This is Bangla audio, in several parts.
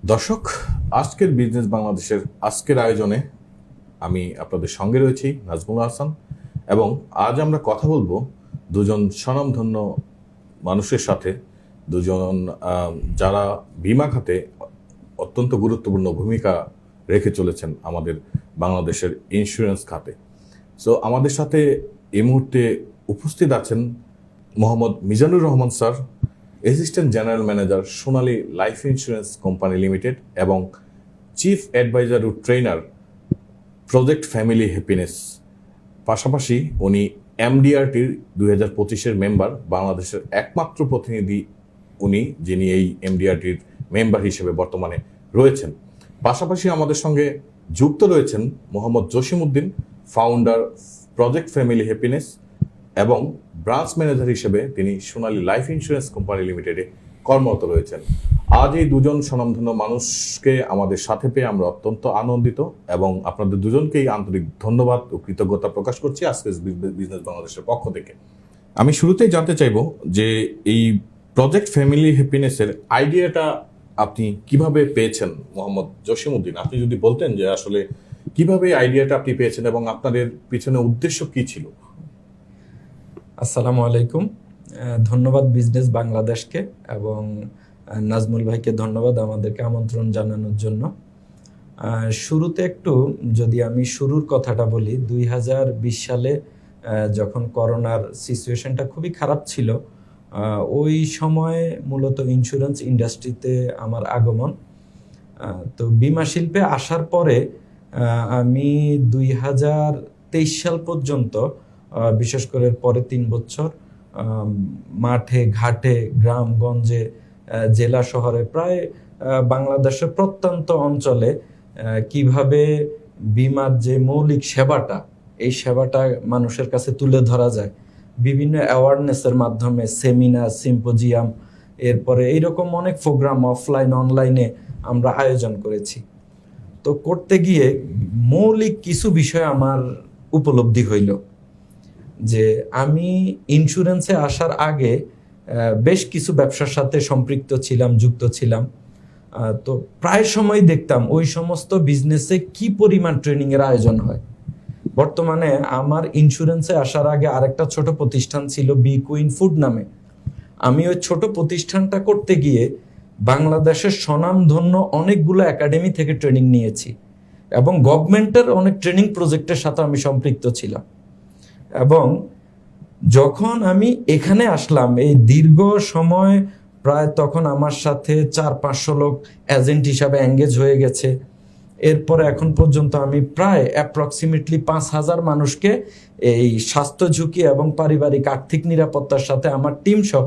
দর্শক, আজকের বিজনেস বাংলাদেশের আজকের আয়োজনে আমি আপনাদের সঙ্গে রয়েছি নাজমুল হাসান, এবং আজ আমরা কথা বলবো দুজন স্বনামধন্য মানুষের সাথে, দুজন যারা বীমা খাতে অত্যন্ত গুরুত্বপূর্ণ ভূমিকা রেখে চলেছেন আমাদের বাংলাদেশের ইন্স্যুরেন্স খাতে। সো আমাদের সাথে এই মুহূর্তে উপস্থিত আছেন Mohammad Mizanur Rahman sir, assistant general manager Sonali life insurance company limited এবং চিফ অ্যাডভাইজার ও ট্রেনার প্রজেক্ট ফ্যামিলি হ্যাপিনেস। পাশাপাশি উনি এমডিআরটির 2025-এর মেম্বার, বাংলাদেশের একমাত্র প্রতিনিধি উনি, যিনি এই এমডিআরটির মেম্বার হিসেবে বর্তমানে রয়েছেন। পাশাপাশি আমাদের সঙ্গে যুক্ত রয়েছেন Mohammad Jasimuddin, founder project family happiness এবং ব্রাঞ্চ ম্যানেজার হিসেবে তিনি সোনালী লাইফ ইন্স্যুরেন্স কোম্পানি লিমিটেডে কর্মরত রয়েছেন। আজ এই দুজন স্বনামধন্য মানুষকে আমাদের সাথে পেয়ে আমরা অত্যন্ত আনন্দিত এবং আপনাদের দুজনকেই আন্তরিক ধন্যবাদ ও কৃতজ্ঞতা প্রকাশ করছি আজকে বিজনেস বাংলাদেশের পক্ষ থেকে। আমি শুরুতেই জানতে চাইব যে এই প্রজেক্ট ফ্যামিলি হ্যাপিনেসের আইডিয়াটা আপনি কিভাবে পেয়েছেন। মোহাম্মদ জসিমউদ্দিন, আপনি যদি বলতেন যে আসলে কিভাবে আইডিয়াটা আপনি পেয়েছেন এবং আপনাদের পিছনে উদ্দেশ্য কি ছিল। আসসালামু আলাইকুম। ধন্যবাদ বিজনেস বাংলাদেশকে এবং নাজমুল ভাইকে ধন্যবাদ আমাদেরকে আমন্ত্রণ জানানোর জন্য। শুরুতে একটু যদি আমি শুরুর কথাটা বলি, 2020 সালে যখন করোনার সিচুয়েশনটা খুবই খারাপ ছিল, ওই সময় মূলত ইন্স্যুরেন্স ইন্ডাস্ট্রিতে আমার আগমন। তো বিমা শিল্পে আসার পরে আমি 2023 সাল পর্যন্ত, বিশেষ করে পরে 3 বছর মাঠে ঘাটে গ্রামগঞ্জে জেলা শহরে প্রায় বাংলাদেশের প্রত্যন্ত অঞ্চলে কিভাবে বীমার যে মৌলিক সেবাটা, এই সেবাটা মানুষের কাছে তুলে ধরা যায় বিভিন্ন অ্যাওয়ারনেসের মাধ্যমে, সেমিনার, সিম্পোজিয়াম, এরপরে এইরকম অনেক প্রোগ্রাম অফলাইন অনলাইনে আমরা আয়োজন করেছি। তো করতে গিয়ে মৌলিক কিছু বিষয় আমার উপলব্ধি হইল যে আমি ইন্স্যুরেন্সে আসার আগে বেশ কিছু ব্যবসার সাথে সম্পৃক্ত ছিলাম, যুক্ত ছিলাম। তো প্রায় সময় দেখতাম ওই সমস্ত বিজনেসে কি পরিমাণ ট্রেনিংয়ের আয়োজন হয়। বর্তমানে আমার ইন্স্যুরেন্সে আসার আগে আরেকটা ছোট প্রতিষ্ঠান ছিল বি কুইন ফুড নামে। আমি ওই ছোট প্রতিষ্ঠানটা করতে গিয়ে বাংলাদেশের স্বনামধন্য অনেকগুলো একাডেমি থেকে ট্রেনিং নিয়েছি এবং গভর্নমেন্টের অনেক ট্রেনিং প্রজেক্টের সাথে আমি সম্পৃক্ত ছিলাম। এবং যখন আমি এখানে আসলাম, এই দীর্ঘ সময় প্রায় তখন আমার সাথে 400-500 লোক এজেন্ট হিসাবে এঙ্গেজ হয়ে গেছে। এরপরে এখন পর্যন্ত আমি প্রায় অ্যাপ্রক্সিমেটলি 5,000 মানুষকে এই স্বাস্থ্য ঝুঁকি এবং পারিবারিক আর্থিক নিরাপত্তার সাথে আমার টিম সহ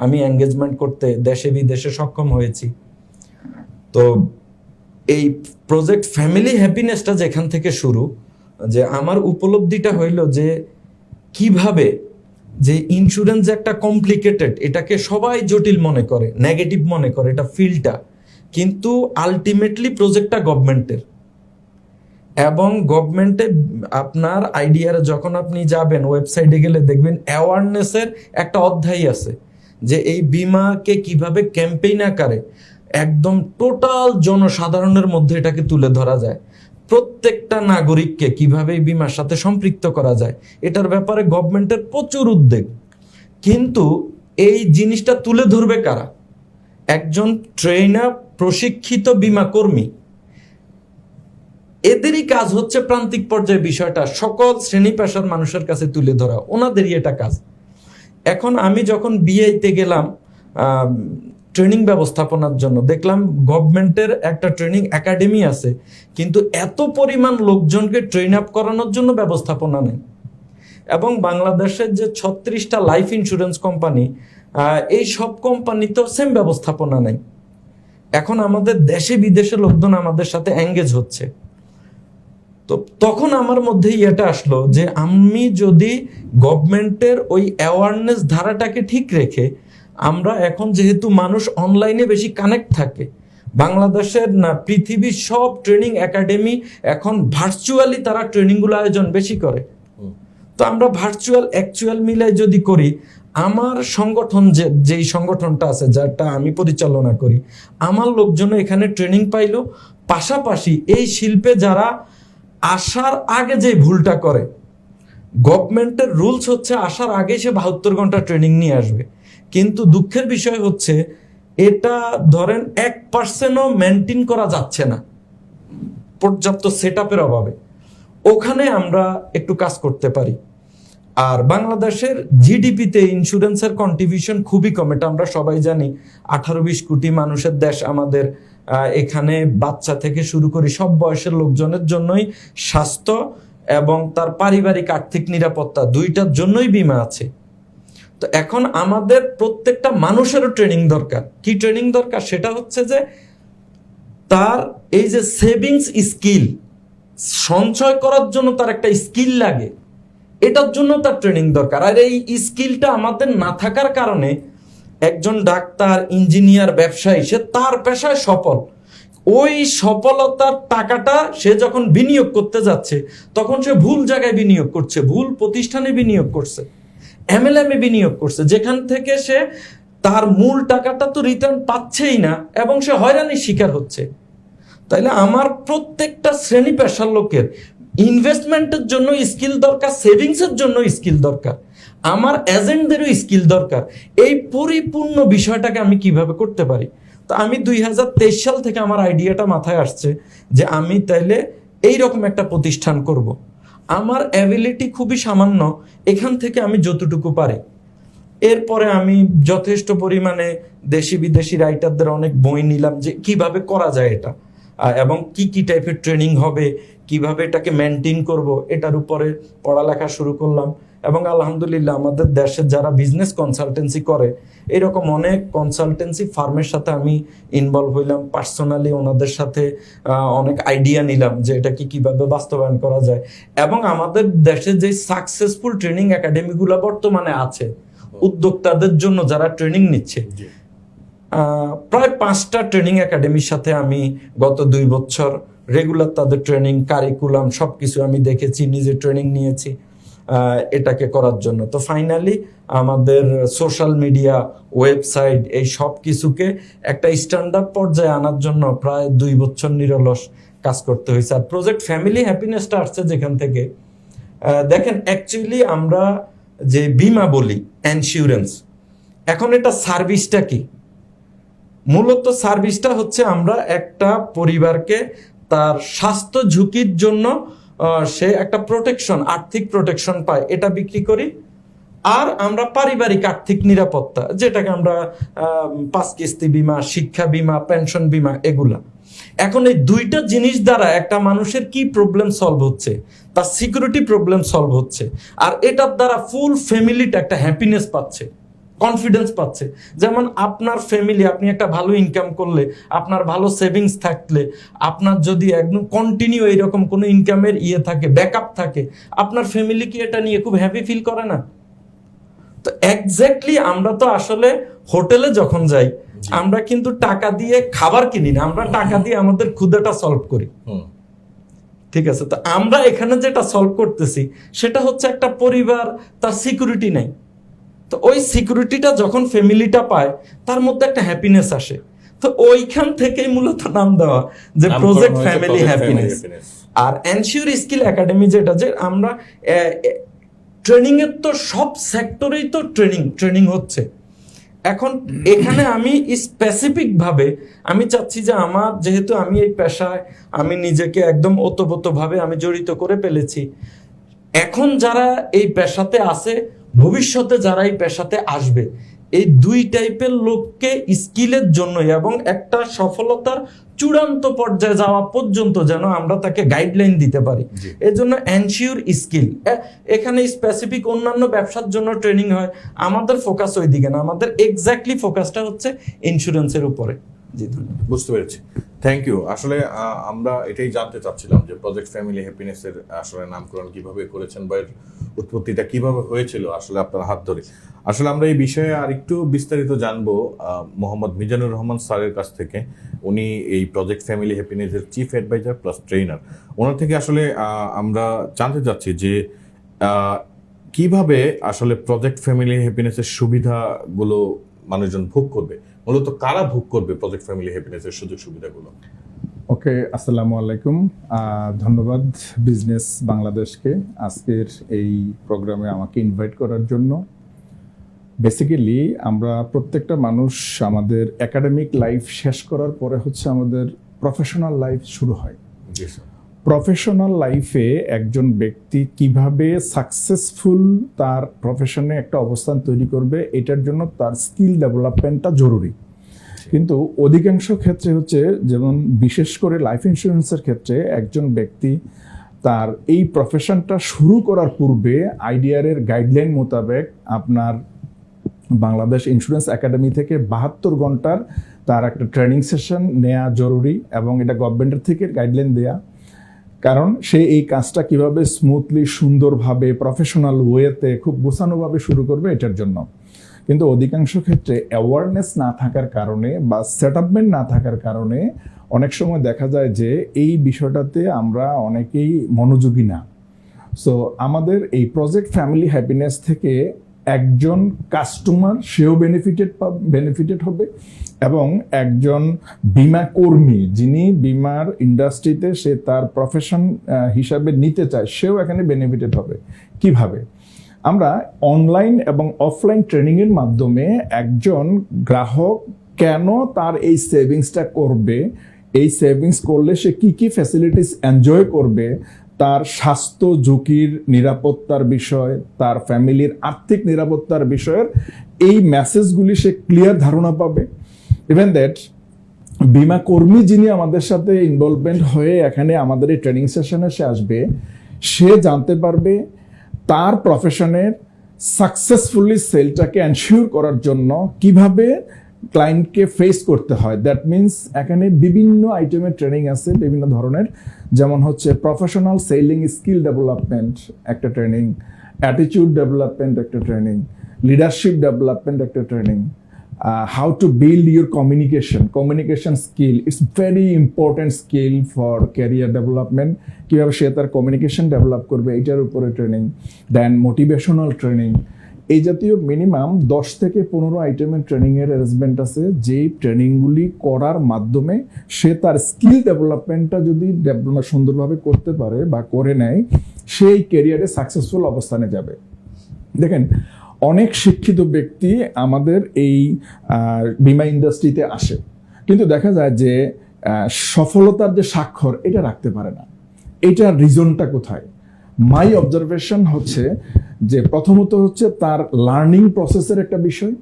আমি এঙ্গেজমেন্ট করতে দেশে বিদেশে সক্ষম হয়েছি। তো এই প্রজেক্ট ফ্যামিলি হ্যাপিনেসটা যেখান থেকে শুরু, যে আমার উপলব্ধিটা হইল যে কিভাবে যে ইন্স্যুরেন্স একটা কমপ্লিকেটেড, এটাকে সবাই জটিল মনে করে, নেগেটিভ মনে করে এটা ফিল্ডটা, কিন্তু আলটিমেটলি প্রজেক্টটা গভর্নমেন্টের। এবং গভর্নমেন্টে আপনার আইডিয়ারে যখন আপনি যাবেন, ওয়েবসাইটে গেলে দেখবেন অ্যাওয়ারনেসের একটা অধ্যায় আছে যে এই বীমাকে কিভাবে ক্যাম্পেইন আকারে একদম টোটাল জনসাধারণের মধ্যে এটাকে তুলে ধরা যায়, প্রত্যেকটা নাগরিককে কিভাবে এই বীমার সাথে সম্পৃক্ত করা যায়, এটার ব্যাপারে গভর্নমেন্টের প্রচুর উদ্যোগ। কিন্তু এই জিনিসটা তুলে ধরবে কারা? একজন ট্রেনার, প্রশিক্ষিত বীমা কর্মী, এদেরই কাজ হচ্ছে প্রান্তিক পর্যায়ে বিষয়টা সকল শ্রেণী পেশার মানুষের কাছে তুলে ধরা, ওনাদেরই এটা কাজ। এখন আমি যখন বিআইতে গেলাম ট্রেনিং ব্যবস্থাপনার জন্য, দেখলাম গভর্নমেন্টের একটা ট্রেনিং একাডেমি আছে, কিন্তু এত পরিমাণ লোকজনকে ট্রেন আপ করানোর জন্য ব্যবস্থাপনা নেই। এবং বাংলাদেশের যে 36টা লাইফ ইন্স্যুরেন্স কোম্পানি, এই সব কোম্পানিতেও সেম ব্যবস্থাপনা নেই। এখন আমাদের দেশে বিদেশে লোকজন আমাদের সাথে এঙ্গেজ হচ্ছে। তো তখন আমার মধ্যে এটা আসলো যে আমি যদি গভর্নমেন্টের ওই অ্যাওয়ারনেস ধারাটাকে ঠিক রেখে, আমরা এখন যেহেতু মানুষ অনলাইনে বেশি কানেক্ট থাকে, বাংলাদেশের না পৃথিবীর সব ট্রেনিং একাডেমি এখন ভার্চুয়ালি তারা ট্রেনিংগুলো আয়োজন বেশি করে। তো আমরা ভার্চুয়াল অ্যাকচুয়াল মিলাই যদি করি, আমার সংগঠন যেই সংগঠনটা আছে, যারটা আমি পরিচালনা করি, আমার লোকজন এখানে ট্রেনিং পাইলো। পাশাপাশি এই শিল্পে যারা আসার আগে যে ভুলটা করে, গভর্নমেন্টের রুলস হচ্ছে আসার আগে সে 72 ঘন্টা ট্রেনিং নিয়ে আসবে, কিন্তু দুঃখের বিষয় হচ্ছে এটা ধরেন 1%ও মেনটেন করা যাচ্ছে না পর্যাপ্ত সেট আপের অভাবে। ওখানে আমরা একটু কাজ করতে পারি। আর বাংলাদেশের জিডিপিতে ইন্স্যুরেন্সের কন্ট্রিবিউশন খুবই কম, এটা আমরা সবাই জানি। 18-20 কোটি মানুষের দেশ আমাদের। এখানে বাচ্চা থেকে শুরু করি সব বয়সের লোকজনের জন্যই স্বাস্থ্য এবং তার পারিবারিক আর্থিক নিরাপত্তা দুইটার জন্যই বীমা আছে। তো এখন আমাদের প্রত্যেকটা মানুষেরও ট্রেনিং দরকার। কি ট্রেনিং দরকার? সেটা হচ্ছে যে তার এই যে সেভিংস স্কিল, সঞ্চয় করার জন্য তার একটা স্কিল লাগে, এটার জন্য তার ট্রেনিং দরকার। আর এই স্কিলটা আমাদের না থাকার কারণে একজন ডাক্তার, ইঞ্জিনিয়ার, ব্যবসায়ী, সে তার পেশায় সফল, ওই সফলতার টাকাটা সে যখন বিনিয়োগ করতে যাচ্ছে তখন সে ভুল জায়গায় বিনিয়োগ করছে, ভুল প্রতিষ্ঠানে বিনিয়োগ করছে, এমএলএম এ বিনিয়োগ করছে, যেখান থেকে সে তার মূল টাকাটা তো রিটার্ন পাচ্ছেই না এবং সে হয়রানির শিকার হচ্ছে। তাইলে আমার প্রত্যেকটা শ্রেণী পেশার লোকের ইনভেস্টমেন্টের জন্য স্কিল দরকার, সেভিংসের জন্য স্কিল দরকার, আমার এজেন্টদেরও স্কিল দরকার। এই পরিপূর্ণ বিষয়টাকে আমি কিভাবে করতে পারি? তো আমি 2023 সাল থেকে আমার আইডিয়াটা মাথায় আসছে যে আমি তাইলে এইরকম একটা প্রতিষ্ঠান করব। আমার অ্যাবিলিটি খুবই সামান্য, এখান থেকে আমি যতটুকু পারি। এরপরে আমি যথেষ্ট পরিমাণে দেশি বিদেশি রাইটারদের অনেক বই নিলাম যে কিভাবে করা যায় এটা, এবং কি কি টাইপের ট্রেনিং হবে, কিভাবে এটাকে মেনটেন করব, এটার উপরে পড়ালেখা শুরু করলাম। এবং আলহামদুলিল্লাহ আমাদের দেশে যারা বিজনেস কনসালটেন্সি করে, এরকম অনেক কনসালটেন্সি ফার্মের সাথে আমি ইনভলভ হইলাম, পার্সোনালি ওনাদের সাথে অনেক আইডিয়া নিলাম যে এটা কিভাবে বাস্তবায়ন করা যায়। এবং আমাদের দেশে যে সাকসেসফুল ট্রেনিং একাডেমিগুলো বর্তমানে আছে উদ্যোক্তাদের জন্য যারা ট্রেনিং নিচ্ছে, প্রায় 5টা ট্রেনিং একাডেমির সাথে আমি গত 2 বছর রেগুলার তাদের ট্রেনিং, কারিকুলাম সবকিছু আমি দেখেছি, নিজে ট্রেনিং নিয়েছি এটাকে করার জন্য। তো ফাইনালি আমাদের সোশ্যাল মিডিয়া, ওয়েবসাইট, এই সব কিছুকে একটা স্ট্যান্ডার্ড পর্যায়ে আনার জন্য প্রায় 2 বছর নিরলস কাজ করতে হয়েছে। আর প্রজেক্ট ফ্যামিলি হ্যাপিনেসটা আসছে যেখান থেকে, দেখেন অ্যাকচুয়ালি আমরা যে বীমা বলি, ইন্স্যুরেন্স, এখন এটা সার্ভিসটা কি? মূলত সার্ভিসটা হচ্ছে আমরা একটা পরিবারকে তার স্বাস্থ্য ঝুঁকির জন্য সে একটা প্রোটেকশন, আর্থিক প্রোটেকশন পায়, এটা বিক্রি করি। আর আমরা পারিবারিক আর্থিক নিরাপত্তা, যেটাকে আমরা 5 কিস্তি বিমা, শিক্ষা বিমা, পেনশন বিমা, এগুলা। এখন এই দুইটা জিনিস দ্বারা একটা মানুষের কি প্রবলেম সলভ হচ্ছে? তার সিকিউরিটি প্রবলেম সলভ হচ্ছে, আর এটার দ্বারা ফুল ফ্যামিলিটা একটা হ্যাপিনেস পাচ্ছে, কনফিডেন্স পাচ্ছে। যেমন আপনার ফ্যামিলি, আপনি একটা ভালো ইনকাম করলে, আপনার ভালো সেভিংস থাকলে, আপনার যদি একদম কন্টিনিউ এইরকম কোনো ইনকামের থাকে, ব্যাকআপ থাকে, আপনার ফ্যামিলি কি এটা নিয়ে খুব হ্যাপি ফিল করে না? তো এক্স্যাক্টলি আমরা তো আসলে হোটেলে যখন যাই, আমরা কিন্তু টাকা দিয়ে খাবার কিনি না, আমরা টাকা দিয়ে আমাদের ক্ষুধাটা সলভ করি। ঠিক আছে? তো আমরা এখানে যেটা সলভ করতেছি সেটা হচ্ছে একটা পরিবার, তার সিকিউরিটি নেই। তো ওই সিকিউরিটিটা যখন ফ্যামিলিটা পায়, তার মধ্যে একটা হ্যাপিনেস আসে। তো ওইখান থেকেই মূলত নাম দেওয়া যে প্রজেক্ট ফ্যামিলি হ্যাপিনেস। আর এনশিওর স্কিল একাডেমি যেটা, যে আমরা ট্রেনিং এর তো সব সেক্টরেই তো ট্রেনিং হচ্ছে। এখন এখানে আমি স্পেসিফিক ভাবে আমি চাচ্ছি যে আমার, যেহেতু আমি এই পেশায় আমি নিজেকে একদম ওতপ্রোতভাবে আমি জড়িত করে ফেলেছি, এখন যারা এই পেশাতে আছে, ভবিষ্যতে যারা এই পেশাতে আসবে, এই 2 টাইপের লোককে স্কিলের জন্য এবং একটা সফলতার চূড়ান্ত পর্যায়ে যাওয়া পর্যন্ত যেন আমরা তাকে গাইডলাইন দিতে পারি, এর জন্য এনশিওর স্কিল। এখানে স্পেসিফিক অন্যান্য ব্যবসার জন্য ট্রেনিং হয়, আমাদের ফোকাস ওই দিকে না, আমাদের এক্স্যাক্টলি ফোকাসটা হচ্ছে ইন্স্যুরেন্সের উপরে। জি, ধন্যবাদ। বুঝতে পেরেছি, থ্যাংক ইউ। আসলে আমরা এটাই জানতে চাচ্ছিলাম যে প্রজেক্ট ফ্যামিলি হ্যাপিনেসের আসলে নামকরণ কিভাবে করেছেন বা এর উৎপত্তিটা কিভাবে হয়েছিল আসলে আপনার হাত ধরে। আসলে আমরা এই বিষয়ে আর একটু বিস্তারিত জানবো মোহাম্মদ মিজানুর রহমান স্যারের কাছ থেকে। উনি এই প্রজেক্ট ফ্যামিলি হ্যাপিনেসের চিফ অ্যাডভাইজার প্লাস ট্রেনার। ওনার থেকে আসলে আমরা জানতে চাচ্ছি যে কিভাবে আসলে প্রজেক্ট ফ্যামিলি হ্যাপিনেসের সুবিধাগুলো মানুষজন ভোগ করবে, মূলত কারা ভোগ করবে প্রজেক্ট ফ্যামিলি হ্যাপিনেসের সুযোগ সুবিধাগুলো? ওকে, আসসালামু আলাইকুম। ধন্যবাদ বিজনেস বাংলাদেশকে আজকের এই প্রোগ্রামে আমাকে ইনভাইট করার জন্য। বেসিক্যালি আমরা প্রত্যেকটা মানুষ আমাদের একাডেমিক লাইফ শেষ করার পরে হচ্ছে আমাদের প্রফেশনাল লাইফ শুরু হয়। জি স্যার। প্রফেশনাল লাইফে একজন ব্যক্তি কিভাবে সাকসেসফুল তার প্রফেশনে একটা অবস্থান তৈরি করবে, এটার জন্য তার স্কিল ডেভেলপমেন্টটা জরুরি। কিন্তু অধিকাংশ ক্ষেত্রে হচ্ছে, যেমন বিশেষ করে লাইফ ইন্স্যুরেন্সের ক্ষেত্রে একজন ব্যক্তি তার এই প্রফেশনটা শুরু করার পূর্বে আইডিআরের গাইডলাইন মোতাবেক আপনার বাংলাদেশ ইন্স্যুরেন্স একাডেমি থেকে 72 ঘন্টার তার একটা ট্রেনিং সেশন নেওয়া জরুরি, এবং এটা গভর্নমেন্টের থেকে গাইডলাইন দেয়া। কারণ সে এই কাজটা কিভাবে স্মুথলি সুন্দরভাবে প্রফেশনাল ওয়েতে খুব গোছানোভাবে শুরু করবে এটার জন্য। কিন্তু অধিকাংশ ক্ষেত্রে অ্যাওয়ারনেস না থাকার কারণে বা সেটআপমেন্ট না থাকার কারণে অনেক সময় দেখা যায় যে এই বিষয়টাতে আমরা অনেকেই মনোযোগী না। সো আমাদের এই প্রজেক্ট ফ্যামিলি হ্যাপিনেস থেকে একজন কাস্টমার সেও বেনিফিটেড হবে, এবং একজন বীমা কর্মী যিনি বীমার ইন্ডাস্ট্রিতে সে তার প্রফেশন হিসাবে নিতে চায় সেও এখানে বেনিফিটেড হবে। কিভাবে? আমরা অনলাইন এবং অফলাইন ট্রেনিংয়ের মাধ্যমে একজন গ্রাহক কেন তার এই সেভিংসটা করবে, এই সেভিংস করলে সে কি কি ফ্যাসিলিটিস এনজয় করবে, তার স্বাস্থ্য ঝুঁকির নিরাপত্তার বিষয়, তার ফ্যামিলির আর্থিক নিরাপত্তার বিষয়ের এই মেসেজগুলি সে ক্লিয়ার ধারণা পাবে। ইভেন দ্যাট বীমা কর্মী যিনি আমাদের সাথে ইনভলভমেন্ট হয়ে এখানে আমাদের এই ট্রেনিং সেশনে সে আসবে, সে জানতে পারবে তার প্রফেশনের সাকসেসফুলি সেলটাকে এনশিওর করার জন্য কিভাবে ক্লায়েন্টকে ফেস করতে হয়। দ্যাট মিনস এখানে বিভিন্ন আইটেমের ট্রেনিং আছে বিভিন্ন ধরনের, যেমন হচ্ছে প্রফেশনাল সেলিং স্কিল ডেভেলপমেন্ট একটা ট্রেনিং, অ্যাটিটিউড ডেভেলপমেন্ট একটা ট্রেনিং, লিডারশিপ ডেভেলপমেন্ট একটা training, how to build your communication skill. It's very important skill for career development. কিভাবে সে তার কমিউনিকেশন ডেভেলপ করবে এটার উপরে ট্রেনিং, দেন মোটিভেশনাল ট্রেনিং। এই জাতীয় মিনিমাম 10 থেকে 15 আইটেমের ট্রেনিংয়ের অ্যারেঞ্জমেন্ট আছে, যেই ট্রেনিংগুলি করার মাধ্যমে সে তার স্কিল ডেভেলপমেন্টটা যদি সুন্দরভাবে করতে পারে বা করে নেয়, সেই ক্যারিয়ারে সাকসেসফুল অবস্থানে যাবে। দেখেন, অনেক শিক্ষিত ব্যক্তি আমাদের এই বীমা ইন্ডাস্ট্রিতে আসে, কিন্তু দেখা যায় যে সফলতার যে স্বাক্ষর এটা রাখতে পারে না। এটার রিজনটা কোথায়? মাই অবজারভেশন হচ্ছে যে প্রথমত হচ্ছে তার লার্নিং প্রসেসের একটা বিষয়,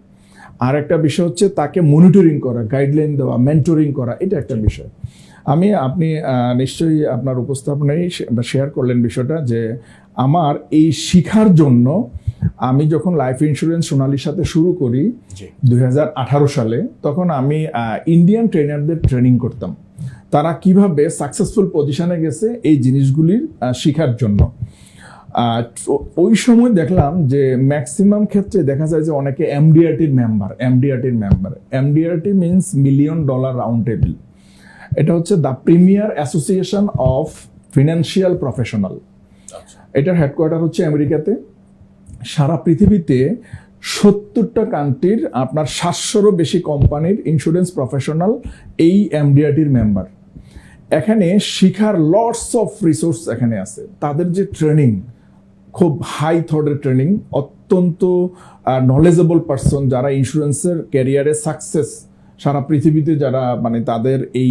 আর একটা বিষয় হচ্ছে তাকে মনিটরিং করা, গাইডলাইন দেওয়া, মেন্টরিং করা, এটা একটা বিষয়। আপনি নিশ্চয়ই আপনার উপস্থাপনায় শেয়ার করলেন বিষয়টা যে আমার এই শিখার জন্য আমি যখন লাইফ ইন্স্যুরেন্স সোনালীর সাথে শুরু করি 2018 সালে, তখন আমি ইন্ডিয়ান ট্রেনারদের ট্রেনিং করতাম। তারা কিভাবে সাকসেসফুল পজিশনে গেছে এই জিনিসগুলির শিখার জন্য। ওই সময় দেখলাম যে ম্যাক্সিমাম ক্ষেত্রে দেখা যায় যে অনেকে এমডিআরটির member. MDRT means $1 million round table. এটা হচ্ছে the premier association of financial professional. এটার হেডকোয়ার্টার হচ্ছে আমেরিকাতে। সারা পৃথিবীতে 70টা কান্ট্রির আপনার 700-রও বেশি কোম্পানির ইন্স্যুরেন্স প্রফেশনাল এই এমডিআরটির মেম্বার। এখানে শিখার লটস অফ রিসোর্স এখানে আছে। তাদের যে ট্রেনিং খুব হাই থটের ট্রেনিং, অত্যন্ত নলেজেবল পারসন যারা ইন্স্যুরেন্সের ক্যারিয়ারে সাকসেস সারা পৃথিবীতে যারা মানে তাদের এই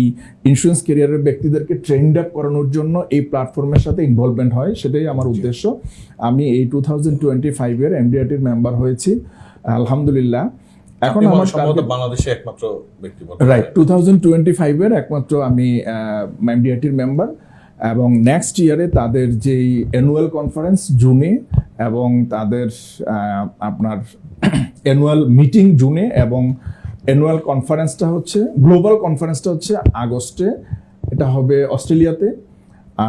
ইন্স্যুরেন্স ক্যারিয়ারের ব্যক্তিদেরকে ট্রেন্ড আপ করানোর জন্য এই প্ল্যাটফর্মের সাথে ইনভলভমেন্ট হয়, সেটাই আমার উদ্দেশ্য। আমি এই 2025-এর এমডিআরটির মেম্বার হয়েছি আলহামদুলিল্লাহ। এখন আমার সম্ভবত বাংলাদেশে একমাত্র ব্যক্তি, রাইট, 2025-এর একমাত্র আমি এমডিআরটির মেম্বার। এবং নেক্সট ইয়ারে তাদের যেই অ্যানুয়াল কনফারেন্স জুনে এবং তাদের আপনার অ্যানুয়াল মিটিং জুনে এবং অ্যানুয়াল কনফারেন্সটা হচ্ছে গ্লোবাল কনফারেন্সটা হচ্ছে আগস্টে, এটা হবে অস্ট্রেলিয়াতে,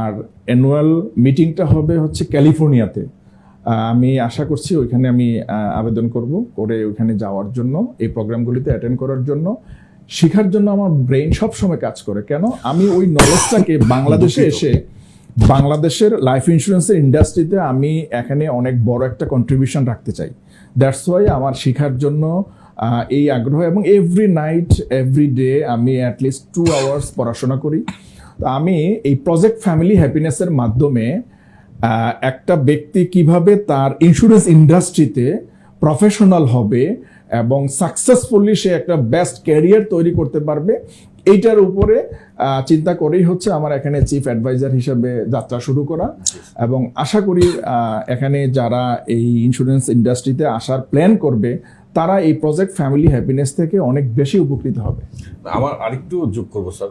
আর অ্যানুয়াল মিটিংটা হবে হচ্ছে ক্যালিফোর্নিয়াতে। আমি আশা করছি ওইখানে আমি আবেদন করে ওইখানে যাওয়ার জন্য, এই প্রোগ্রামগুলিতে অ্যাটেন্ড করার জন্য। শেখার জন্য আমার ব্রেইন সব সময় কাজ করে। কেন? আমি ওই নলেজটাকে বাংলাদেশে এসে বাংলাদেশের লাইফ ইন্স্যুরেন্সের ইন্ডাস্ট্রিতে আমি এখানে অনেক বড় একটা কন্ট্রিবিউশন রাখতে চাই। দ্যাটস ওয়াই আমার শেখার জন্য এই আগ্রহ, এবং এভরি নাইট এভরি ডে আমি অ্যাটলিস্ট 2 আওয়ার্স পড়াশোনা করি। তো আমি এই প্রজেক্ট ফ্যামিলি হ্যাপিনেসের মাধ্যমে একটা ব্যক্তি কিভাবে তার ইন্স্যুরেন্স ইন্ডাস্ট্রিতে প্রফেশনাল হবে এবং সাকসেসফুলি সে একটা বেস্ট ক্যারিয়ার তৈরি করতে পারবে, এইটার উপরে চিন্তা করেই হচ্ছে আমার এখানে চিফ অ্যাডভাইজার হিসেবে যাত্রা শুরু করা। এবং আশা করি এখানে যারা এই ইন্স্যুরেন্স ইন্ডাস্ট্রিতে আসার প্ল্যান করবে তারা এই প্রজেক্ট ফ্যামিলি হ্যাপিনেস থেকে অনেক বেশি উপকৃত হবে। আমার আরেকটু যোগ করবো স্যার,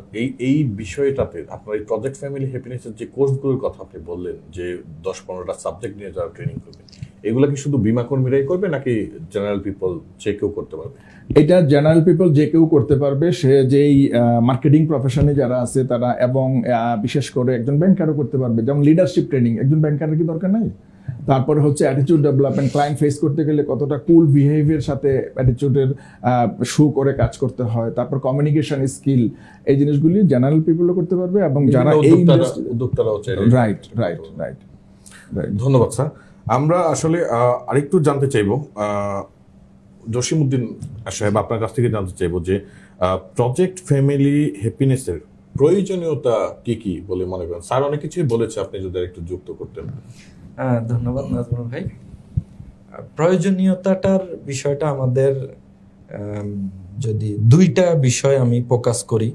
এই বিষয়টাতে আপনার এই প্রজেক্ট ফ্যামিলি হ্যাপিনেসের যে কোর্সগুলোর কথা আপনি বললেন যে 10-15টা সাবজেক্ট নিয়ে যারা ট্রেনিং করবে, এগুলো কি শুধু বীমা কর্মীরাই করবে নাকি জেনারেল পিপল যে কেউ করতে পারবে? এটা জেনারেল পিপল যে কেউ করতে পারবে, সে যেই মার্কেটিং প্রফেশনে যারা আছে তারা, এবং বিশেষ করে একজন ব্যাংকারও করতে পারবে। যেমন লিডারশিপ ট্রেনিং, একজন ব্যাংকারের কি দরকার নাই? তারপরে হচ্ছে অ্যাটিটিউড ডেভেলপমেন্ট, ক্লায়েন্ট ফেস করতে গেলে কতটা কুল বিহেভিয়ার সাথে অ্যাটিটিউডের শো করে কাজ করতে হয়, তারপর কমিউনিকেশন স্কিল, এই জিনিসগুলি জেনারেল পিপলও করতে পারবে। এবং যারা এই উদ্যোক্তারাও চাই। Right right right right. ধন্যবাদ স্যার। আমরা আসলে আরেকটু জানতে চাইবো জসিমউদ্দিন সাহেব, আপনার কাছ থেকে জানতে চাইবো যে প্রজেক্ট ফ্যামিলি হ্যাপিনেসের প্রয়োজনীয়তা কি কি বলে মনে করেন? স্যার অনেক কিছুই বলেছে, আপনি যদি একটু যুক্ত করতেন। ধন্যবাদ নাজমুল ভাই। প্রয়োজনীয়তাটার বিষয়টা আমাদের যদি 2টা বিষয় আমি ফোকাস করি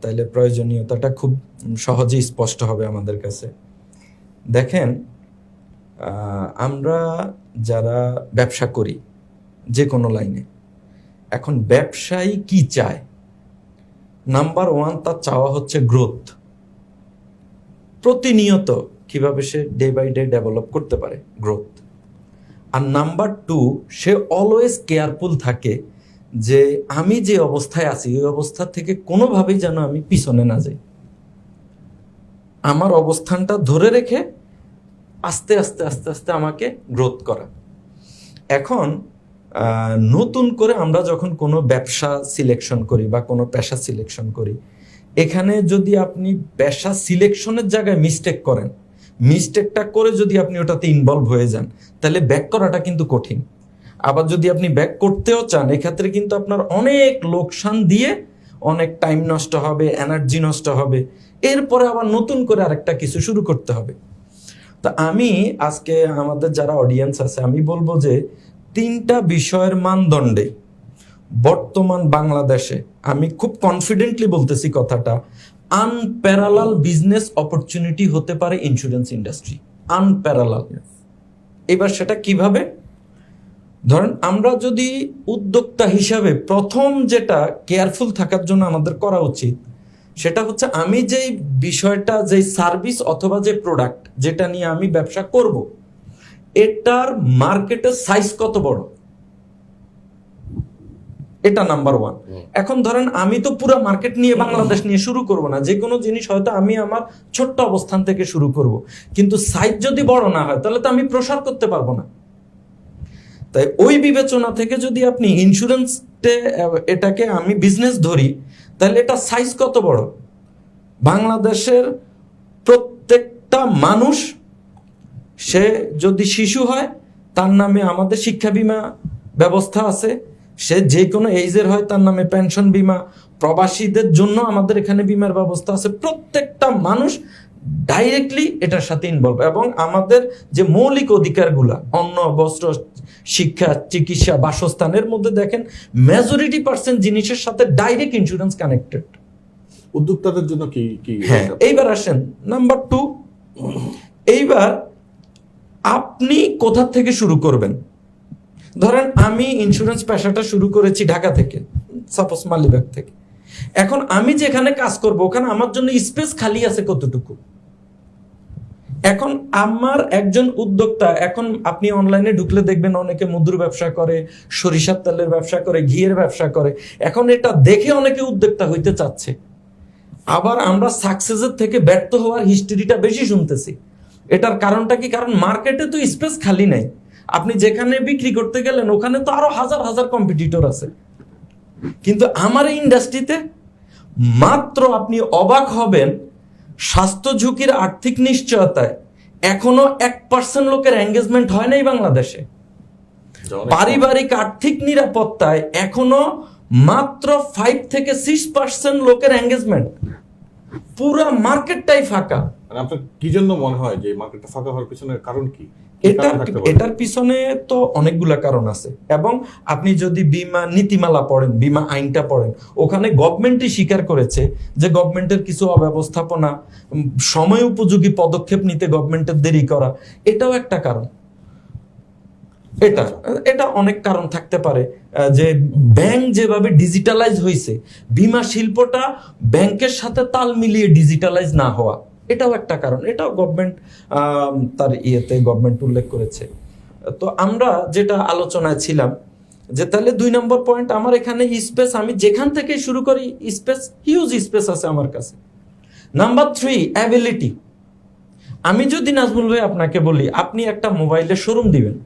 তাহলে প্রয়োজনীয়তাটা খুব সহজেই স্পষ্ট হবে আমাদের কাছে। দেখেন, আমরা যারা ব্যবসা করি যে কোনো লাইনে, এখন ব্যবসায়ী কি চায়? নাম্বার 1 তার চাওয়া হচ্ছে গ্রোথ, প্রতিনিয়ত কিভাবে সে ডে বাই ডে ডেভেলপ করতে পারে, গ্রোথ। আর নাম্বার 2, সে অলওয়েজ কেয়ারফুল থাকে যে আমি যে অবস্থায় আছি ওই অবস্থা থেকে কোনোভাবেই যেন আমি পিছনে না যাই, আমার অবস্থানটা ধরে রেখে আস্তে আস্তে আস্তে আস্তে আমাকে গ্রোথ করা। এখন নতুন করে আমরা যখন কোনো ব্যবসা সিলেকশন করি বা কোনো পেশা সিলেকশন করি, এখানে যদি আপনি পেশা সিলেকশনের জায়গায় মিস্টেক করেন, মিস্টেকটা করে যদি আপনি ওটাতে ইনভলভ হয়ে যান, তাহলে ব্যাক করাটা কিন্তু কঠিন। আবার যদি আপনি ব্যাক করতেও চান, এক্ষেত্রে কিন্তু আপনার অনেক লোকসান দিয়ে অনেক টাইম নষ্ট হবে, এনার্জি নষ্ট হবে, এরপরে আবার নতুন করে আরেকটা কিছু শুরু করতে হবে। তো আমি আজকে আমাদের যারা অডিয়েন্স আছে, আমি বলবো যে 3টা বিষয়ের মানদণ্ডে বর্তমান বাংলাদেশে, আমি খুব কনফিডেন্টলি বলতেছি কথাটা, আনপ্যারালাল বিজনেস অপরচুনিটি হতে পারে ইন্স্যুরেন্স ইন্ডাস্ট্রি, আনপ্যারালাল। এবার সেটা কিভাবে? ধরেন, আমরা যদি উদ্যোক্তা হিসাবে প্রথম যেটা কেয়ারফুল থাকার জন্য আমাদের করা উচিত, সেটা হচ্ছে আমি যেই বিষয়টা, যেই সার্ভিস অথবা যে প্রোডাক্ট যেটা নিয়ে আমি ব্যবসা করব, এটার মার্কেটের সাইজ কত বড়, এটা নাম্বার 1। এখন ধরেন, আমি তো পুরো মার্কেট নিয়ে, বাংলাদেশ নিয়ে শুরু করব না, যে কোনো জিনিস হয়তো আমি আমার ছোট্ট অবস্থান থেকে শুরু করব, কিন্তু সাইজ যদি বড় না হয় তাহলে তো আমি প্রসার করতে পারবো না। তাই ওই বিবেচনা থেকে যদি আপনি ইন্স্যুরেন্স এটাকে আমি বিজনেস ধরি, তাহলে এটা সাইজ কত বড়? বাংলাদেশের প্রত্যেকটা মানুষ, সে যদি শিশু হয় তার নামে আমাদের শিক্ষা বীমা ব্যবস্থা আছে, সে যে কোনো এইজের হয় তার নামে পেনশন বীমা, প্রবাসীদের জন্য আমাদের এখানে বীমার ব্যবস্থা আছে। প্রত্যেকটা মানুষ ডাইরেক্টলি এটার সাথে ইনভলভ, এবং আমাদের যে মৌলিক অধিকারগুলা, অন্ন, বস্ত্র, শিক্ষা, চিকিৎসা, বাসস্থানের মধ্যে দেখেন মেজরিটি % জিনিসের সাথে ডাইরেক্ট ইন্স্যুরেন্স কানেক্টেড। উদ্যোক্তাদের জন্য কি কি? হ্যাঁ, এইবার আসেন নাম্বার 2। এইবার আপনি কোথা থেকে শুরু করবেন? ধরেন, আমি ইন্স্যুরেন্স পেশাটা শুরু করেছি ঢাকা থেকে, সাপোজ মালিবাগ থেকে। এখন আমি যেখানে কাজ করব ওখানে আমার জন্য স্পেস খালি আছে কতটুকু? এখন আমার একজন উদ্যোক্তা, এখন আপনি অনলাইনে ঢুকলে দেখবেন অনেকে মধুর ব্যবসা করে, সরিষার তেলের ব্যবসা করে, ঘিয়ের ব্যবসা করে। এখন এটা দেখে অনেকে উদ্যোক্তা হইতে চাচ্ছে। আবার আমরা সাকসেসের থেকে ব্যর্থ হওয়ার হিস্ট্রিটা বেশি শুনতেছি। এটার কারণটা কি? কারণ মার্কেটে তো স্পেস খালি নেই। আপনি যেখানে বিক্রি করতে গেলেন ওখানে তো আরো হাজার হাজার কম্পিটিটর আছে, কিন্তু আমার এই ইন্ডাস্ট্রিতে মাত্র, আপনি অবাক হবেন, স্বাস্থ্য ঝুঁকির আর্থিক নিশ্চয়তায় এখনো 1% লোকের এঙ্গেজমেন্ট হয় নাই বাংলাদেশে। পারিবারিক আর্থিক নিরাপত্তায় এখনো মাত্র 5 থেকে 6% লোকের এঙ্গেজমেন্ট। পুরা মার্কেটটাই ফাঁকা। মানে আপনার কি জন্য মনে হয় যে মার্কেটটা ফাঁকা হওয়ার পিছনের কারণ কি? এটার পিছনে তো অনেকগুলা কারণ আছে, এবং আপনি যদি বীমা নীতিমালা পড়েন, বীমা আইনটা পড়েন, ওখানে গভর্নমেন্টই স্বীকার করেছে যে গভর্নমেন্টের কিছু অব্যবস্থাপনা, সময় উপযোগী পদক্ষেপ নিতে গভর্নমেন্টের দেরি করা, এটাও একটা কারণ। এটা অনেক কারণ থাকতে পারে, যে ব্যাংক যেভাবে ডিজিটালাইজ হয়েছে, বীমা শিল্পটা ব্যাংকের সাথে তাল মিলিয়ে ডিজিটালাইজ না হওয়া, এটাও একটা কারণ। এটাও গভর্নমেন্ট তার গভর্নমেন্ট উল্লেখ করেছে। তো আমরা যেটা আলোচনায় ছিলাম যে তাহলে 2 নম্বর পয়েন্ট, আমার এখানে স্পেস, আমি যেখান থেকে শুরু করি স্পেস, হিউজ স্পেস আছে আমার কাছে। Number 3, ability. আমি যদি নাজমুল ভাই আপনাকে বলি আপনি একটা মোবাইলের শোরুম দিবেন,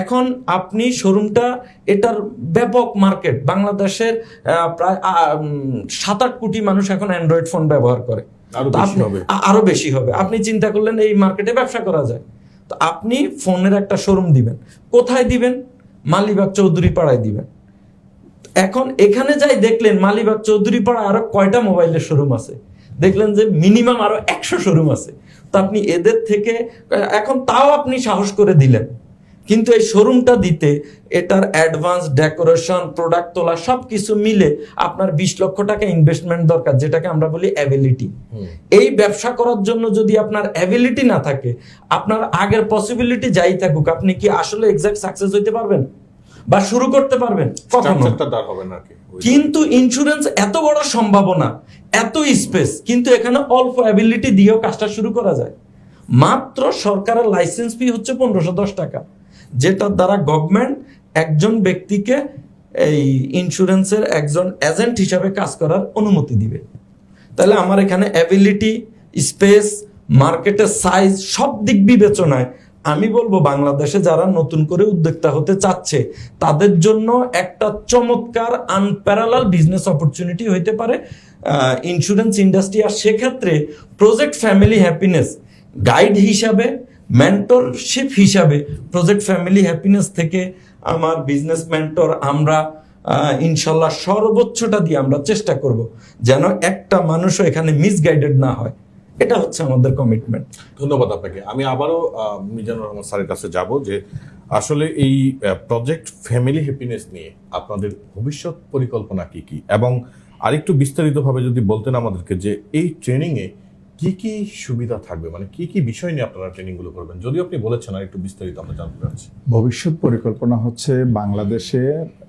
এখন আপনি শোরুমটা, এটার ব্যাপক মার্কেট, বাংলাদেশের প্রায় 7-8 কোটি মানুষ এখন অ্যান্ড্রয়েড ফোন ব্যবহার করে, আরো বেশি হবে। আপনি চিন্তা করলেন এই মার্কেটে ব্যবসা করা যায়, তো আপনি ফোনের একটা শোরুম দিবেন। কোথায় দিবেন? মালিবাগ চৌধুরী পাড়ায় দিবেন। এখন এখানে যাই দেখলেন মালিবাগ চৌধুরী পাড়ায় আরো কয়টা মোবাইলের শোরুম আছে, দেখলেন যে মিনিমাম আরো 100 শোরুম আছে। তো আপনি এদের থেকে এখন তাও আপনি সাহস করে দিলেন, কিন্তু এই শোরুমটা দিতে এটার অ্যাডভান্স, ডেকোরেশন, প্রোডাক্ট তোলা, সবকিছু মিলে আপনার 20 লক্ষ টাকা ইনভেস্টমেন্ট দরকার, যেটাকে আমরা বলি অ্যাবিলিটি। এই ব্যবসা করার জন্য যদি আপনার অ্যাবিলিটি না থাকে, আপনার আগের পসিবিলিটি যাই থাকুক, আপনি কি আসলে এক্সাক্ট সাকসেস হইতে পারবেন বা শুরু করতে পারবেন? কখনো। কিন্তু ইন্স্যুরেন্স এত বড় সম্ভাবনা, এত স্পেস, কিন্তু এখানে অল্প অ্যাবিলিটি দিয়েও কাজটা শুরু করা যায়। মাত্র সরকারের লাইসেন্স ফি হচ্ছে 1510 টাকা, যেটার দ্বারা গভর্নমেন্ট একজন ব্যক্তিকে এই ইন্স্যুরেন্সের একজন এজেন্ট হিসাবে কাজ করার অনুমতি দিবে। তাহলে আমার এখানে অ্যাবিলিটি, স্পেস, মার্কেটের সাইজ, সব দিক বিবেচনায় আমি বলবো বাংলাদেশে যারা নতুন করে উদ্যোক্তা হতে চাচ্ছে তাদের জন্য একটা চমৎকার আনপ্যারালাল বিজনেস অপরচুনিটি হইতে পারে ইন্স্যুরেন্স ইন্ডাস্ট্রি। আর সেক্ষেত্রে প্রজেক্ট ফ্যামিলি হ্যাপিনেস গাইড হিসাবে, মেন্টরশিপ হিসাবে প্রজেক্ট ফ্যামিলি হ্যাপিনেস থেকে আমার বিজনেস মেন্টর, আমরা ইনশাল্লাহ সর্বোচ্চটা দিয়ে আমরা চেষ্টা করব যেন একটা মানুষও এখানে মিসগাইডেড না হয়। এটা হচ্ছে আমাদের কমিটমেন্ট। ধন্যবাদ আপনাকে। আমি আবারও মিজানুর রহমান স্যারের কাছে যাব যে আসলে এই প্রজেক্ট ফ্যামিলি হ্যাপিনেস নিয়ে আপনাদের ভবিষ্যৎ পরিকল্পনা কি কি, এবং আরেকটু বিস্তারিতভাবে যদি বলতেন আমাদেরকে যে এই ট্রেনিংয়ে কি কি সুবিধা থাকবে, মানে কি কি বিষয় নিয়ে আপনারা ট্রেনিংগুলো করবেন, যদিও আপনি বলেছেন আর একটু বিস্তারিত আমরা জানতে চাচ্ছি। ভবিষ্যৎ পরিকল্পনা হচ্ছে বাংলাদেশে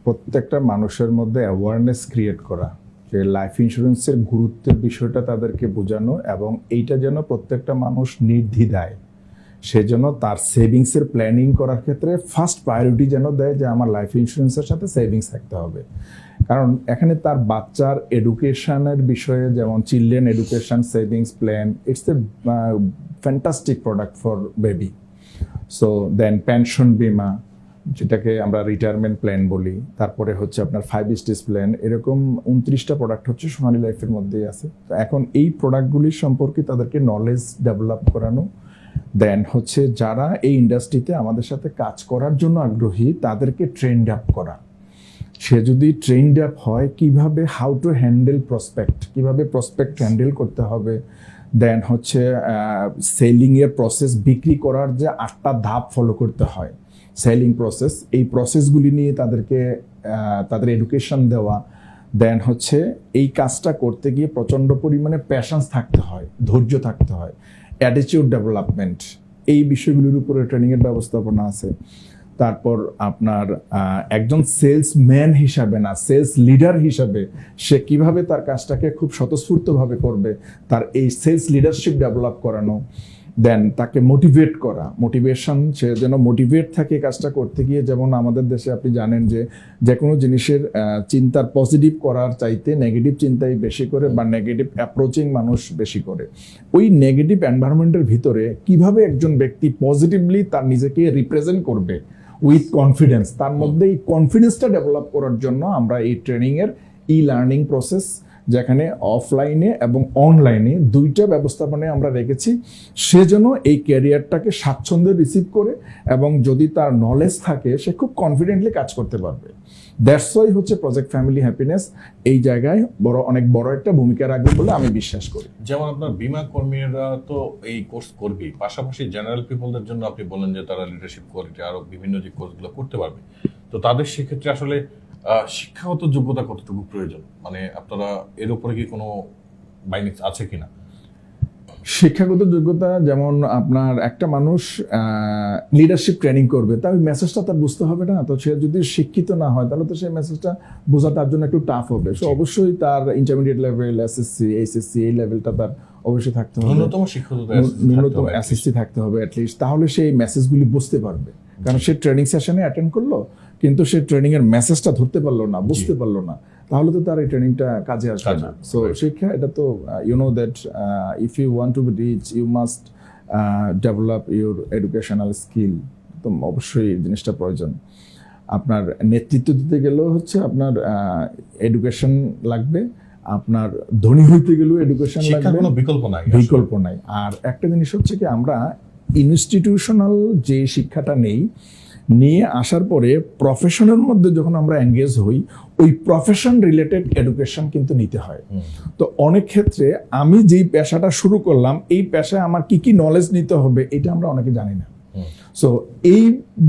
প্রত্যেকটা মানুষের মধ্যে অ্যাওয়ারনেস ক্রিয়েট করা, যে লাইফ ইন্স্যুরেন্সের গুরুত্বের বিষয়টা তাদেরকে বোঝানো, এবং এইটা যেন প্রত্যেকটা মানুষ নির্দ্বিধায় সেজন্য তার সেভিংসের প্ল্যানিং করার ক্ষেত্রে ফার্স্ট প্রায়োরিটি যেন দেয় যে আমার লাইফ ইন্স্যুরেন্সের সাথে সেভিংস থাকতে হবে। কারণ এখানে তার বাচ্চার এডুকেশনের বিষয়ে, যেমন children education savings plan, it's a fantastic product for baby. So then pension বিমা, যেটাকে আমরা রিটায়ারমেন্ট প্ল্যান বলি, তারপরে হচ্ছে আপনার 5 স্টেজ প্ল্যান, এরকম 29টা প্রোডাক্ট হচ্ছে সোনালী লাইফের মধ্যেই আছে। তো এখন এই প্রোডাক্টগুলির সম্পর্কে তাদেরকে নলেজ ডেভেলপ করানো, দেন হচ্ছে যারা এই ইন্ডাস্ট্রিতে আমাদের সাথে কাজ করার জন্য আগ্রহী তাদেরকে ট্রেন্ড আপ করা। সে যদি ট্রেন্ড আপ হয় কিভাবে হাউ টু হ্যান্ডেল প্রসপেক্ট, কিভাবে প্রসপেক্ট হ্যান্ডেল করতে হবে, দেন হচ্ছে সেলিংয়ের প্রসেস, বিক্রি করার যে 8টা ধাপ ফলো করতে হয় সেলিং প্রসেস, এই প্রসেসগুলি নিয়ে তাদেরকে তাদের এডুকেশন দেওয়া, দেন হচ্ছে এই কাজটা করতে গিয়ে প্রচণ্ড পরিমাণে প্যাশন্স থাকতে হয়, ধৈর্য থাকতে হয়, অ্যাটিটিউড ডেভেলপমেন্ট, এই বিষয়গুলির উপরে ট্রেনিংয়ের ব্যবস্থাপনা আছে। তারপর আপনার একজন সেলসম্যান হিসাবে না, সেলস লিডার হিসাবে সে কিভাবে তার কাজটাকে খুব স্বতঃস্ফূর্তভাবে করবে, তার এই সেলস লিডারশিপ ডেভেলপ করানো, দেন তাকে মোটিভেট করা, মোটিভেশন, সে যেন মোটিভেট থাকে কাজটা করতে গিয়ে। যেমন আমাদের দেশে আপনি জানেন যে কোনো জিনিসের চিন্তার পজিটিভ করার চাইতে নেগেটিভ চিন্তাই বেশি করে, বা নেগেটিভ অ্যাপ্রোচিং মানুষ বেশি করে। ওই নেগেটিভ এনভায়রনমেন্টের ভিতরে কিভাবে একজন ব্যক্তি পজিটিভলি তার নিজেকে রিপ্রেজেন্ট করবে উইথ কনফিডেন্স, তার মধ্যে এই কনফিডেন্সটা ডেভেলপ করার জন্য আমরা এই ট্রেনিংয়ের লার্নিং প্রসেস, যেখানে অফলাইনে এবং অনলাইনে দুইটা ব্যবস্থাপনায় আমরা রেখেছি, সে যেন এই ক্যারিয়ারটাকে স্বাচ্ছন্দ্যে রিসিভ করে এবং যদি তার নলেজ থাকে সে খুব কনফিডেন্টলি কাজ করতে পারবে। দ্যাটস ওয়াই হচ্ছে প্রজেক্ট ফ্যামিলি হ্যাপিনেস এই জায়গায় অনেক বড় একটা ভূমিকা রাখবে বলে আমি বিশ্বাস করি। যেমন আপনার বীমা কর্মীরা তো এই কোর্স করবেই, পাশাপাশি জেনারেল পিপলদের জন্য আপনি বলেন যে তারা লিডারশিপ কোয়ালিটি আরো বিভিন্ন যে কোর্সগুলো করতে পারবে, তো তাদের সেক্ষেত্রে আসলে শিক্ষাগত যোগ্যতা কতটুকু প্রয়োজন, মানে আপনারা এর উপরে কি কোনো বাইনিক্স আছে কিনা? শিক্ষাগত যোগ্যতা যেমন আপনার একটা মানুষ লিডারশিপ ট্রেনিং করবে, তার ওই মেসেজটা তার বুঝতে হবে না, তো সে যদি শিক্ষিত না হয় তাহলে তো সেই মেসেজটা বোঝা তার জন্য একটু টাফ হবে। সো অবশ্যই তার ইন্টারমিডিয়েট লেভেল, এসএসসি, এইচএসসি এই লেভেলটা তার অবশ্যই থাকতে হবে, ন্যূনতম এসএসসি থাকতে হবে অ্যাটলিস্ট, তাহলে সেই মেসেজগুলি বুঝতে পারবে। কারণ সে ট্রেনিং সেশনে অ্যাটেন্ড করলো কিন্তু সে ট্রেনিং এর মেসেজটা ধরতে পারলো না, বুঝতে পারলো না, তাহলে তো তার এই ট্রেনিংটা কাজে আসবে না। সো শিক্ষা এটা তো you know that if you want to be rich you must develop your educational skill, তো অবশ্যই এই জিনিসটা প্রয়োজন। আপনার নেতৃত্ব দিতে গেলেও হচ্ছে আপনার এডুকেশন লাগবে, আপনার ধনী হইতে গেলেও এডুকেশন লাগবে, বিকল্প নাই। আর একটা জিনিস হচ্ছে কি, আমরা ইনস্টিটিউশনাল যে শিক্ষাটা নিয়ে আসার পরে প্রফেশনের মধ্যে যখন আমরা এঙ্গেজ হই, ওই প্রফেশন রিলেটেড এডুকেশন কিন্তু নিতে হয়। তো অনেক ক্ষেত্রে আমি যেই পেশাটা শুরু করলাম, এই পেশায় আমার কি কি নলেজ নিতে হবে এটা আমরা অনেকে জানি না। সো এই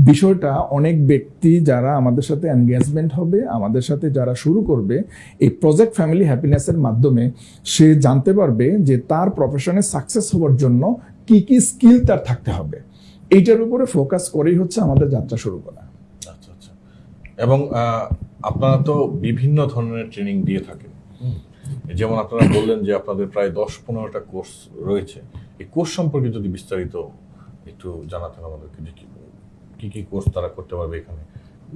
বিষয়টা অনেক ব্যক্তি যারা আমাদের সাথে এনগেজমেন্ট হবে, আমাদের সাথে যারা শুরু করবে, এই প্রজেক্ট ফ্যামিলি হ্যাপিনেসের মাধ্যমে সে জানতে পারবে যে তার প্রফেশনে সাকসেস হওয়ার জন্য কি কি স্কিল তার থাকতে হবে। এইটার উপরে ফোকাস করেই হচ্ছে আমাদের যাত্রা শুরু করা। আচ্ছা আচ্ছা। এবং আপনারা তো বিভিন্ন ধরনের ট্রেনিং দিয়ে থাকেন, যেমন আপনারা বললেন যে আপনাদের প্রায় 10-15টা কোর্স রয়েছে। এই কোর্স সম্পর্কে যদি বিস্তারিত একটু জানাতেন আমাদেরকে, যে কি কি কোর্স তারা করতে পারবে এখানে,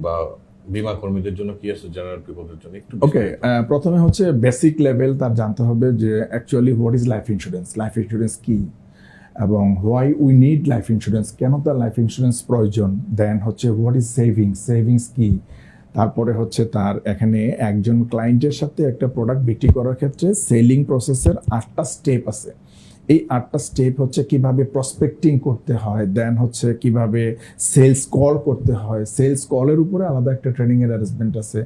বা বীমা কর্মীদের জন্য কি আছে, জেনারেল পিপলদের জন্য একটু। ওকে, প্রথমে হচ্ছে বেসিক লেভেল তার জানতে হবে যে actually what is life insurance, life insurance কি, এবং why we need life insurance, কেন তার লাইফ ইন্স্যুরেন্স প্রয়োজন। দেন হচ্ছে হোয়াট ইজ সেভিংস কি। তারপরে হচ্ছে তার এখানে একজন ক্লায়েন্টের সাথে একটা প্রোডাক্ট বিক্রি করার ক্ষেত্রে সেলিং প্রসেসের 8টা স্টেপ আছে। এই 8টা স্টেপ হচ্ছে কিভাবে প্রসপেক্টিং করতে হয়, দেন হচ্ছে কিভাবে সেলস কল করতে হয়, সেলস কলের উপরে আলাদা একটা ট্রেনিংয়ের অ্যারেঞ্জমেন্ট আছে।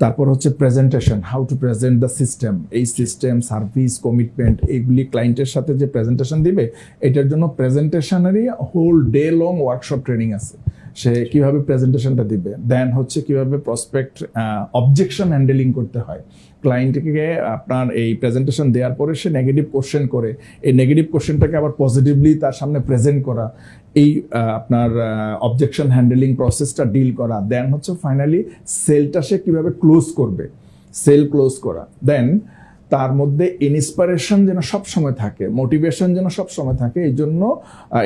তারপর হচ্ছে presentation, how to present the system, এই সিস্টেম, সার্ভিস, কমিটমেন্ট, এইগুলি ক্লায়েন্টের সাথে যে প্রেজেন্টেশন দিবে এটার জন্য প্রেজেন্টেশনেরই whole day long workshop training আছে, সে কিভাবে প্রেজেন্টেশনটা দিবে। দেন হচ্ছে কিভাবে প্রসপেক্ট অবজেকশন হ্যান্ডেলিং করতে হয়, ক্লায়েন্টকে আপনার এই প্রেজেন্টেশন দেওয়ার পরে সে নেগেটিভ কোশ্চেন করে, এই নেগেটিভ কোশ্চেনটাকে আবার পজিটিভলি তার সামনে প্রেজেন্ট করা, এই আপনার অবজেকশন হ্যান্ডেলিং প্রসেসটা ডিল করা। দেন হচ্ছে ফাইনালি সেলটা সে কীভাবে ক্লোজ করবে, সেল ক্লোজ করা। দেন তার মধ্যে ইন্সপিরেশন যেন সবসময় থাকে, মোটিভেশন যেন সবসময় থাকে, এই জন্য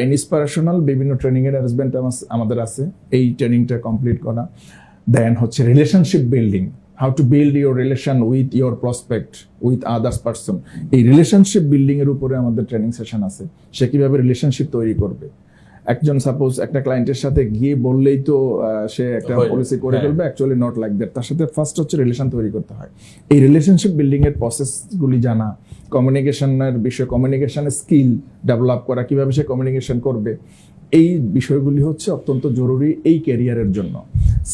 ইন্সপিরেশনাল বিভিন্ন ট্রেনিংয়ের অ্যারেঞ্জমেন্ট আমাদের আছে, এই ট্রেনিংটা কমপ্লিট করা। দেন হচ্ছে relationship building, how to build your relation with your prospect, with others person, এই রিলেশনশিপ বিল্ডিংয়ের উপরে আমাদের ট্রেনিং সেশন আছে, সে কীভাবে রিলেশনশিপ তৈরি করবে। একজন সাপোজ একটা ক্লায়েন্টের সাথে গিয়ে বললেই তো সে একটা পলিসি করে ফেলবে, অ্যাকচুয়ালি নট লাইক দ্যাট। তার সাথে ফার্স্ট হচ্ছে রিলেশন তৈরি করতে হয়, এই রিলেশনশিপ বিল্ডিং এর প্রসেসগুলি জানা, কমিউনিকেশনের বিষয়ে, কমিউনিকেশনের স্কিল ডেভেলপ করা, কিভাবে সে কমিউনিকেশন করবে, এই বিষয়গুলি হচ্ছে অত্যন্ত জরুরি এই ক্যারিয়ারের জন্য।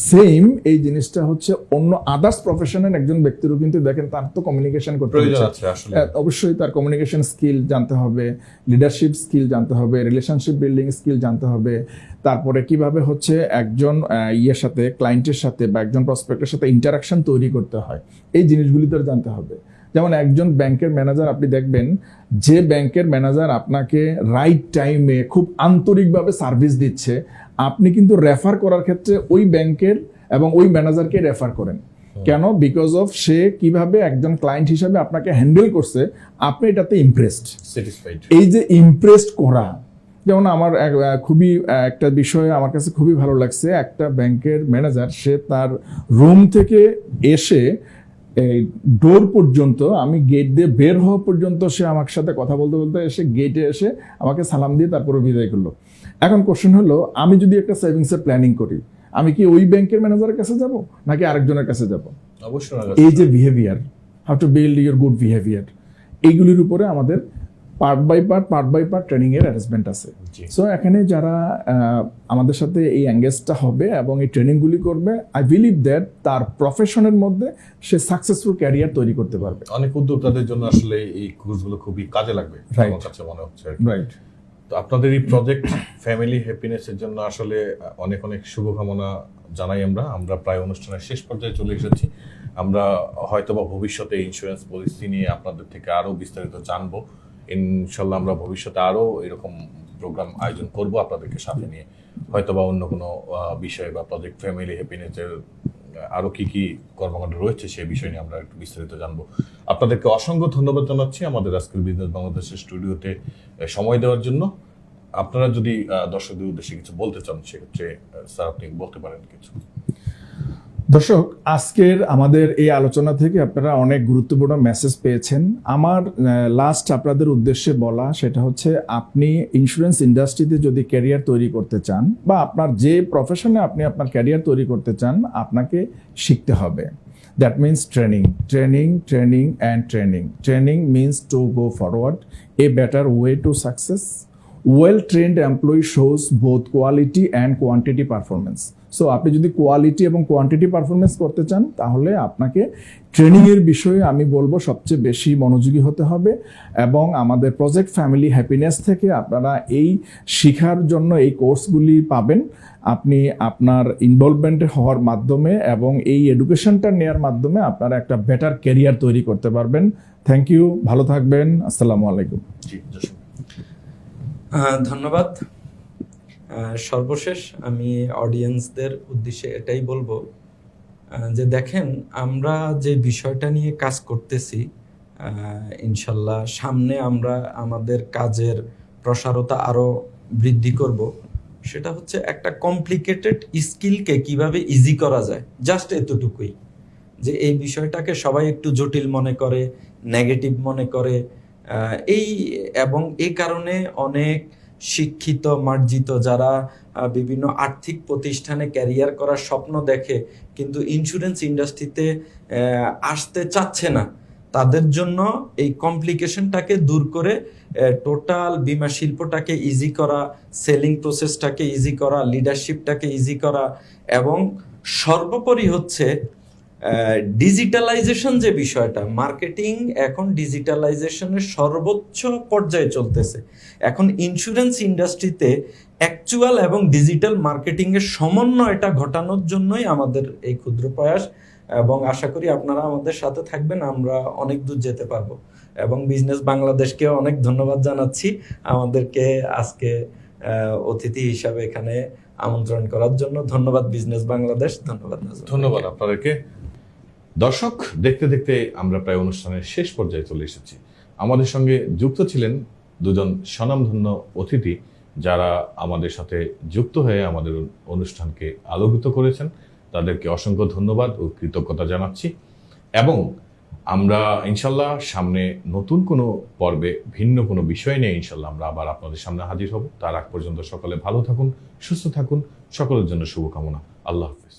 সেম এই জিনিসটা হচ্ছে অন্য আদার্স প্রফেশনের একজন ব্যক্তিরও কিন্তু দেখেন তার তো কমিউনিকেশন করতে হচ্ছে, অবশ্যই তার কমিউনিকেশন স্কিল জানতে হবে, লিডারশিপ স্কিল জানতে হবে, রিলেশনশিপ বিল্ডিং স্কিল জানতে হবে। তারপরে কিভাবে হচ্ছে একজন সাথে ক্লায়েন্টের সাথে বা একজন প্রসপেক্টের সাথে ইন্টারাকশন তৈরি করতে হয়, এই জিনিসগুলি তো জানতে হবে। যেমন একজন ব্যাংকের ম্যানেজার, আপনি দেখবেন যে ব্যাংকের ম্যানেজার আপনাকে রাইট টাইমে খুব আন্তরিকভাবে সার্ভিস দিচ্ছে, আপনি কিন্তু রেফার করার ক্ষেত্রে ওই ব্যাংকের এবং ওই ম্যানেজারকে রেফার করেন। কেন? বিকজ অফ সে কিভাবে একজন ক্লায়েন্ট হিসাবে আপনাকে হ্যান্ডেল করছে, আপনি এটাতে ইমপ্রেসড, স্যাটিসফাইড। এই যে ইমপ্রেসড করা, যেমন আমার খুবই একটা বিষয় আমার কাছে খুবই ভালো লাগছে, একটা ব্যাংকের ম্যানেজার সে তার রুম থেকে এসে এই ডোর পর্যন্ত, আমি গেট দিয়ে বের হওয়া পর্যন্ত সে আমার সাথে কথা বলতে বলতে এসে গেটে এসে আমাকে সালাম দিয়ে তারপরে বিদায় করলো। এখন কোশ্চেন হলো, আমি যদি একটা সেভিংসের প্ল্যানিং করি, আমি কি ওই ব্যাংকের ম্যানেজারের কাছে যাব নাকি আরেকজনের কাছে যাব? অবশ্যই এই যে behaviour, how to build your good behaviour, এইগুলির উপরে আমাদের পার্ট বাই পার্ট ট্রেনিংয়ের অ্যারেঞ্জমেন্ট আছে। জি। সো এখানে যারা আমাদের সাথে এই এঙ্গেজটা হবে এবং এই ট্রেনিংগুলি করবে, আই বিলিভ দ্যাট তার প্রফেশনের মধ্যে সে সাকসেসফুল ক্যারিয়ার তৈরি করতে পারবে। অনেক উদ্যোক্তাদের জন্য আসলে এই কোর্সগুলো খুবই কাজে লাগবে Right. আমার কাছে মনে হচ্ছে। রাইট। তো আপনাদের এই প্রজেক্ট ফ্যামিলি হ্যাপিনেসের জন্য আসলে অনেক অনেক শুভকামনা জানাই আমরা প্রায় অনুষ্ঠানের শেষ পর্যায়ে চলে এসেছি। আমরা হয়তোবা ভবিষ্যতে ইন্স্যুরেন্স পলিসি নিয়ে আপনাদের থেকে আরো বিস্তারিত জানবো ইনশাল্লাহ। আমরা ভবিষ্যতে আরো এরকম প্রোগ্রাম আয়োজন করব আপনাদেরকে সাথে নিয়ে, হয়তোবা অন্য কোনো বিষয় বা প্রজেক্ট ফ্যামিলি হ্যাপিনেসের আরো কি কি কর্মকাণ্ড রয়েছে সেই বিষয় নিয়ে আমরা একটু বিস্তারিত জানবো। আপনাদেরকে অসংখ্য ধন্যবাদ জানাচ্ছি আমাদের আজকের বিজনেস বাংলাদেশের স্টুডিওতে সময় দেওয়ার জন্য। আপনারা যদি দর্শকদের উদ্দেশ্যে কিছু বলতে চান সেক্ষেত্রে স্যার আপনি বলতে পারেন কিছু। দর্শক, আজকের আমাদের এই আলোচনা থেকে আপনারা অনেক গুরুত্বপূর্ণ মেসেজ পেয়েছেন। আমার লাস্ট আপনাদের উদ্দেশ্যে বলা সেটা হচ্ছে, আপনি ইন্স্যুরেন্স ইন্ডাস্ট্রিতে যদি ক্যারিয়ার তৈরি করতে চান বা আপনার যে প্রফেশনে আপনি আপনার ক্যারিয়ার তৈরি করতে চান, আপনাকে শিখতে হবে। That means training means to go forward, a better way to success. Well-trained employee shows both quality and quantity performance. So আপনি যদি কোয়ালিটি এবং কোয়ান্টিটি পারফরমেন্স করতে চান, তাহলে আপনাকে ট্রেনিংয়ের বিষয়ে আমি বলবো সবচেয়ে বেশি মনোযোগী হতে হবে। এবং আমাদের প্রজেক্ট ফ্যামিলি হ্যাপিনেস থেকে আপনারা এই শিখার জন্য এই কোর্সগুলি পাবেন। আপনি আপনার ইনভলভমেন্ট হওয়ার মাধ্যমে এবং এই এডুকেশনটা নেওয়ার মাধ্যমে আপনারা একটা বেটার ক্যারিয়ার তৈরি করতে পারবেন। থ্যাংক ইউ, ভালো থাকবেন, আসসালামু আলাইকুম। জি জসিম। ধন্যবাদ। সর্বশেষ আমি অডিয়েন্সদের উদ্দেশ্যে এটাই বলবো যে দেখেন, আমরা যে বিষয়টা নিয়ে কাজ করতেছি, ইনশাল্লাহ সামনে আমরা আমাদের কাজের প্রসারতা আরো বৃদ্ধি করব। সেটা হচ্ছে একটা কমপ্লিকেটেড স্কিলকে কিভাবে ইজি করা যায়, জাস্ট এতটুকুই। যে এই বিষয়টাকে সবাই একটু জটিল মনে করে, নেগেটিভ মনে করে, এবং এই কারণে অনেক শিক্ষিত মার্জিত যারা বিভিন্ন আর্থিক প্রতিষ্ঠানে ক্যারিয়ার করার স্বপ্ন দেখে কিন্তু ইন্স্যুরেন্স ইন্ডাস্ট্রিতে আসতে চাচ্ছে না, তাদের জন্য এই কমপ্লিকেশনটাকে দূর করে টোটাল বীমা শিল্পটাকে ইজি করা, সেলিং প্রসেসটাকে ইজি করা, লিডারশিপটাকে ইজি করা, এবং সর্বোপরি হচ্ছে ডিজিটালাইজেশন যে বিষয়টা, মার্কেটিং এখন ডিজিটালাইজেশনের সর্বোচ্চ পর্যায়ে চলতেছে। এখন ইন্স্যুরেন্স ইন্ডাস্ট্রিতে অ্যাকচুয়াল এবং ডিজিটাল মার্কেটিংয়ের সমন্বয়টা ঘটানোর জন্যই আমাদের এই ক্ষুদ্র প্রয়াস, এবং আশা করি আপনারা আমাদের সাথে থাকবেন, আমরা অনেক দূর যেতে পারবো। এবং বিজনেস বাংলাদেশকে অনেক ধন্যবাদ জানাচ্ছি আমাদেরকে আজকে অতিথি হিসাবে এখানে আমন্ত্রণ করার জন্য। ধন্যবাদ বিজনেস বাংলাদেশ, ধন্যবাদ নাজমুল। ধন্যবাদ আপনাদেরকে। দর্শক, দেখতে দেখতে আমরা প্রায় অনুষ্ঠানের শেষ পর্যায়ে চলে এসেছি। আমাদের সঙ্গে যুক্ত ছিলেন দুজন স্বনামধন্য অতিথি, যারা আমাদের সাথে যুক্ত হয়ে আমাদের অনুষ্ঠানকে আলোকিত করেছেন। তাদেরকে অসংখ্য ধন্যবাদ ও কৃতজ্ঞতা জানাচ্ছি। এবং আমরা ইনশাল্লাহ সামনে নতুন কোনো পর্বে ভিন্ন কোনো বিষয় নিয়ে ইনশাল্লাহ আমরা আবার আপনাদের সামনে হাজির হব। তার আগ পর্যন্ত সকলে ভালো থাকুন, সুস্থ থাকুন। সকলের জন্য শুভকামনা। আল্লাহ হাফেজ।